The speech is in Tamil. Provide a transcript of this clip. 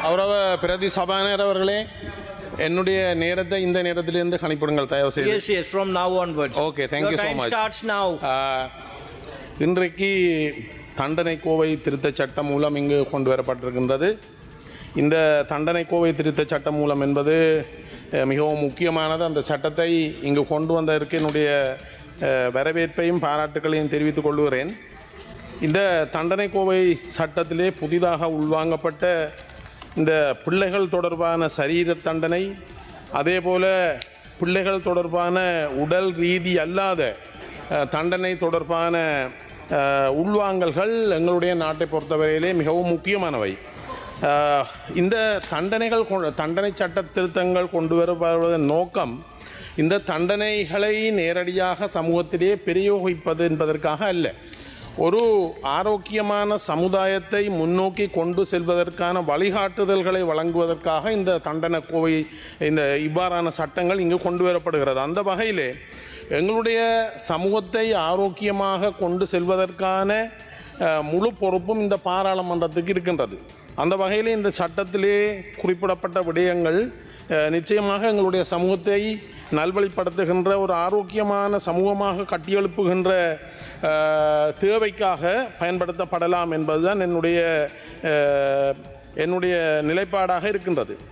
கௌரவ பிரதி சபாநாயகர் அவர்களே, என்னுடைய நேரத்தை இந்த நேரத்திலிருந்து கணிப்பிடுங்கள் தயவு செய்து. Yes, yes, from now onwards. Okay, thank you so Your time much. starts now. இன்றைக்கு தண்டனை கோவை திருத்தச் சட்டம் மூலம் இங்கு கொண்டு வரப்பட்டிருக்கின்றது. இந்த தண்டனை கோவை திருத்தச் சட்டம் மூலம் என்பது மிகவும் முக்கியமானது. அந்த சட்டத்தை இங்கு கொண்டு வந்ததற்கு என்னுடைய வரவேற்பையும் பாராட்டுகளையும் தெரிவித்துக் கொள்கிறேன். இந்த தண்டனை கோவை சட்டத்திலே புதிதாக உள்வாங்கப்பட்ட இந்த பிள்ளைகள் தொடர்பான சரீர தண்டனை, அதே போல் பிள்ளைகள் தொடர்பான உடல் ரீதி அல்லாத தண்டனை தொடர்பான உள்வாங்கல்கள் எங்களுடைய நாட்டை பொறுத்தவரையிலே மிகவும் முக்கியமானவை. இந்த தண்டனை சட்ட திருத்தங்கள் கொண்டு வரப்படுவதன் நோக்கம் இந்த தண்டனைகளை நேரடியாக சமூகத்திலே பிரயோகிப்பது என்பதற்காக அல்ல. ஒரு ஆரோக்கியமான சமுதாயத்தை முன்னோக்கி கொண்டு செல்வதற்கான வழிகாட்டுதல்களை வழங்குவதற்காக இந்த தண்டனை கோவை இந்த இவ்வாறான சட்டங்கள் இங்கு கொண்டு வரப்படுகிறது. அந்த வகையிலே எங்களுடைய சமூகத்தை ஆரோக்கியமாக கொண்டு செல்வதற்கான முழு பொறுப்பும் இந்த பாராளுமன்றத்துக்கு இருக்கின்றது. அந்த வகையிலே இந்த சட்டத்திலே குறிப்பிடப்பட்ட விடயங்கள் நிச்சயமாக எங்களுடைய சமூகத்தை நல்வழிப்படுத்துகின்ற ஒரு ஆரோக்கியமான சமூகமாக கட்டியெழுப்புகின்ற தேவைக்காக பயன்படுத்தப்படலாம் என்பதுதான் என்னுடைய நிலைப்பாடாக இருக்கின்றது.